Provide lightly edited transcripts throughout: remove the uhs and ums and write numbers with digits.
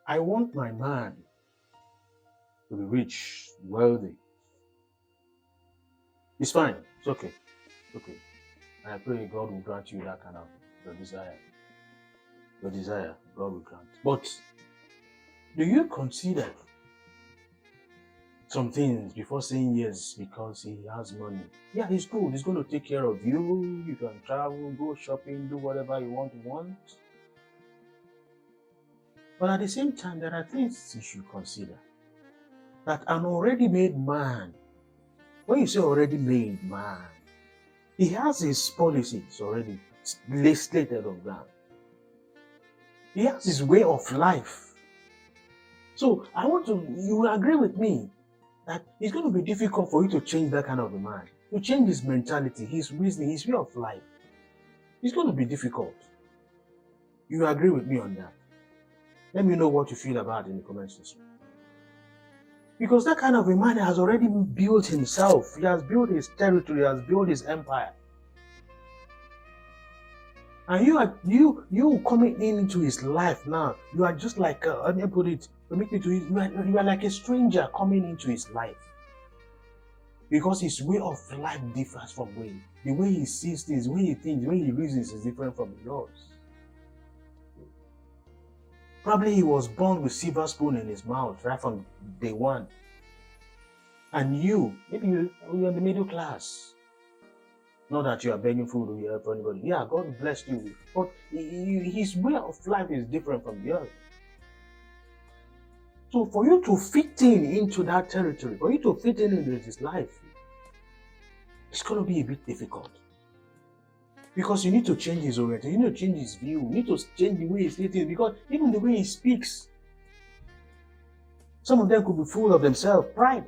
I want my man to be rich, wealthy. It's fine. It's okay. It's okay. And I pray God will grant you that kind of your desire. Your desire, God will grant. But do you consider some things before saying yes because he has money? Yeah, he's good. He's going to take care of you. You can travel, go shopping, do whatever you want. But at the same time, there are things you should consider. That an already made man, when you say already made man, he has his policies already slated on ground. He has his way of life. So you will agree with me that it's going to be difficult for you to change that kind of a man, to change his mentality, his reasoning, his way of life. It's going to be difficult. You agree with me on that? Let me know what you feel about it in the comment section. Because that kind of a man has already built himself. He has built his territory, he has built his empire. And you coming into his life now, you are just like, let me put it, you are like a stranger coming into his life. Because his way of life differs from the way he sees things, the way he thinks, the way he reasons is different from yours. Probably he was born with silver spoon in his mouth right from day one. And maybe you're in the middle class. Not that you are begging food or help anybody. Yeah, God bless you. But his way of life is different from yours. So for you to fit into that territory, for you to fit into his life, it's going to be a bit difficult. Because you need to change his orientation, you need to change his view, you need to change the way he sees things, because even the way he speaks, some of them could be full of themselves, pride,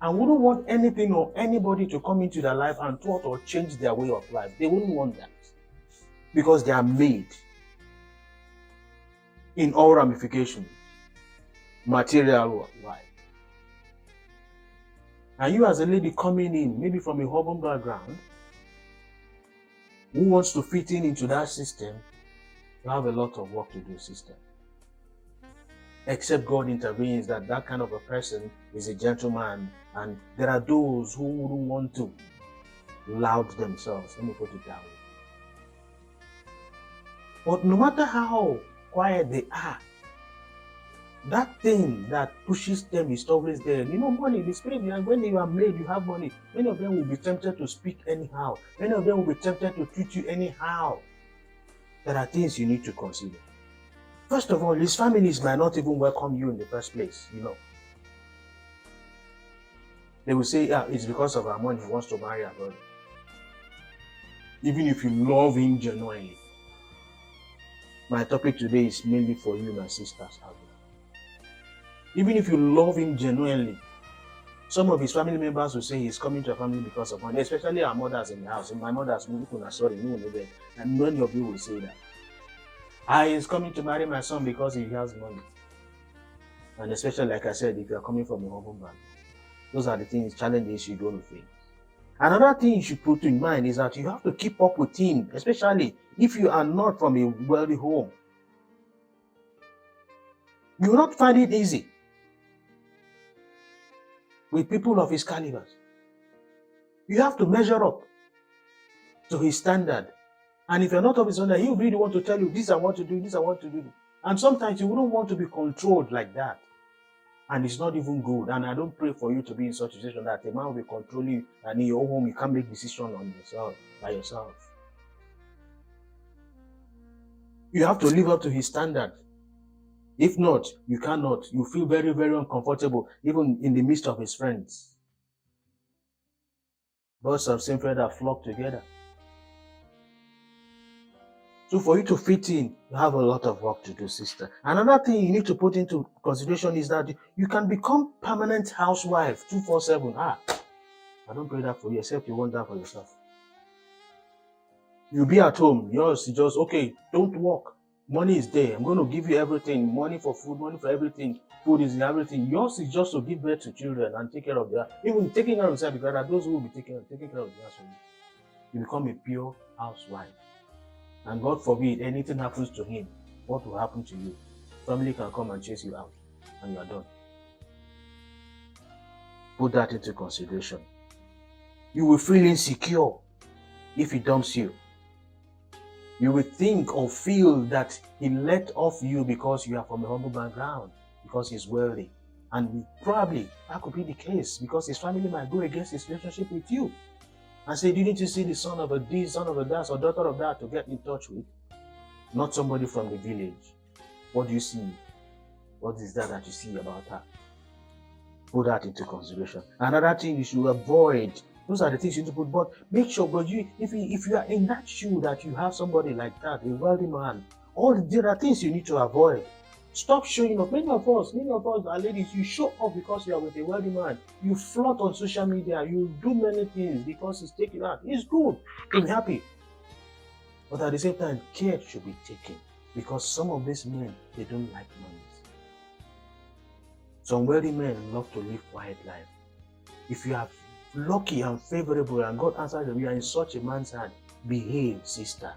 and wouldn't want anything or anybody to come into their life and thought or change their way of life. They wouldn't want that. Because they are made in all ramifications, material life. And you as a lady coming in, maybe from a urban background, who wants to fit into that system, you have a lot of work to do, sister. Except God intervenes that kind of a person is a gentleman, and there are those who wouldn't want to loud themselves. Let me put it that way. But no matter how quiet they are, that thing that pushes them is always there. You know, money, the spirit, when you are made, you have money. Many of them will be tempted to speak anyhow. Many of them will be tempted to treat you anyhow. There are things you need to consider. First of all, his families might not even welcome you in the first place, you know. They will say, yeah, it's because of our money he wants to marry our brother. Even if you love him genuinely. My topic today is mainly for you, my sisters out there. Even if you love him genuinely, some of his family members will say he's coming to a family because of money, especially our mothers in the house. In my mother's people are sorry, no know that. And many of you will say that. He's coming to marry my son because he has money. And especially, like I said, if you are coming from a humble background. Those are the things, challenges you're going to face. Another thing you should put in mind is that you have to keep up with him, especially if you are not from a wealthy home. You will not find it easy with people of his calibers. You have to measure up to his standard. And if you're not of his standard, he will really want to tell you, this I want to do, this I want to do. And sometimes you wouldn't want to be controlled like that. And it's not even good. And I don't pray for you to be in such a situation that a man will be controlling you, and in your home you can't make decisions on yourself, by yourself. You have to live up to his standard. If not, you cannot. You feel very, very uncomfortable, even in the midst of his friends. Birds of same feather flock together. So for you to fit in, you have a lot of work to do, sister. Another thing you need to put into consideration is that you can become permanent housewife 24/7. I don't pray that for you, except you want that for yourself. You'll be at home. Yours is just, okay, don't work. Money is there. I'm going to give you everything. Money for food, money for everything. Food is in everything. Yours is just to give birth to children and take care of their, even taking care of yourself, because there are those who will be taking care of the house for you. You become a pure housewife. And God forbid anything happens to him, what will happen to you? family can come and chase you out and you are done. Put that into consideration. You will feel insecure if he dumps you. You will think or feel that he let off you because you are from a humble background, because he's wealthy. And probably that could be the case because his family might go against his relationship with you and say, you need to see the son of a this, son of a that, or daughter of that to get in touch with. Not somebody from the village. What do you see? What is that you see about her? Put that into consideration. Another thing you should avoid. Those are the things you need to put. But make sure, but if you are in that shoe that you have somebody like that, a wealthy man, there are things you need to avoid. Stop showing off. Many of us are ladies, you show off because you are with a wealthy man. You flirt on social media. You do many things because he's taking out. It's good. I'm happy. But at the same time, care should be taken because some of these men, they don't like money. Some wealthy men love to live quiet life. If you are lucky and favorable and God answers you, you are in such a man's hand, behave, sister.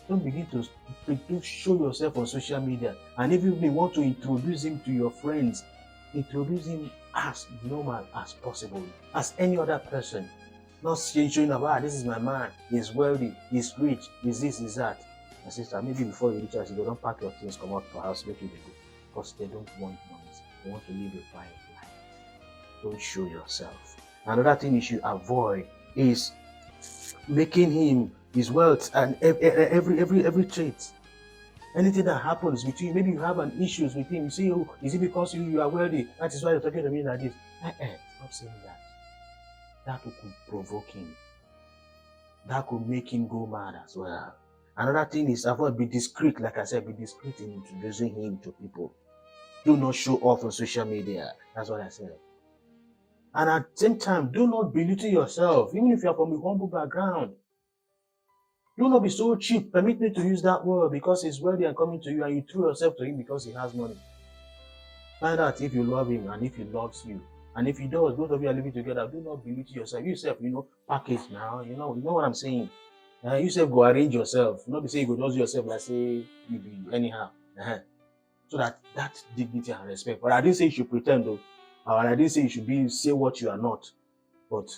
Don't begin to show yourself on social media. And if you want to introduce him to your friends, introduce him as normal as possible, as any other person. Not showing up, this is my man, he's wealthy, he's rich, he's this, he's that. My sister, maybe before you reach out, you don't pack your things, come out to the house, make you go. Because they don't want money. They want to live a quiet life. Don't show yourself. Another thing you should avoid is making him his wealth and every trait. Anything that happens with you, maybe you have an issues with him, you say, oh, is it because you are wealthy? That is why you're talking to me like this. Stop saying that. That could provoke him. That could make him go mad as well. Another thing is avoid, be discreet. Like I said, be discreet in introducing him to people. Do not show off on social media. That's what I said. And at the same time, do not belittle yourself, even if you are from a humble background. Do not be so cheap. Permit me to use that word because he's wealthy and coming to you and you threw yourself to him because he has money. Find out if you love him and if he loves you. And if he does, both of you are living together, do not belittle yourself. You yourself, package now. You know what I'm saying. You yourself go arrange yourself. Not be saying you go just yourself like say you be anyhow. So that dignity and respect. But I didn't say you should pretend though. Or I didn't say you should say what you are not. But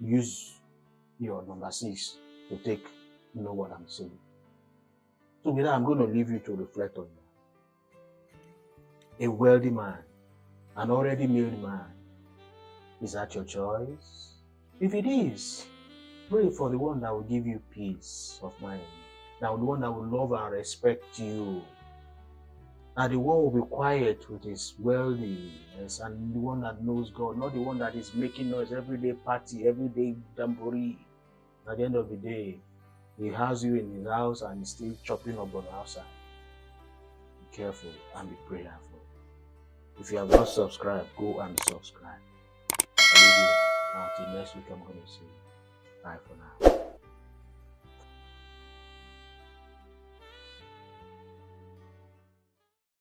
use your number 6 to take, what I'm saying. So with that, I'm going to leave you to reflect on that. A wealthy man, an already made man, is that your choice? If it is, pray for the one that will give you peace of mind. Now the one that will love and respect you. And the one will be quiet with his wealthiness and the one that knows God, not the one that is making noise everyday party, everyday jamboree. At the end of the day, he has you in his house and he's still chopping up on the outside. Be careful and be prayerful. If you have not subscribed, go and subscribe. I leave you. Until next week, I'm going to say bye for now.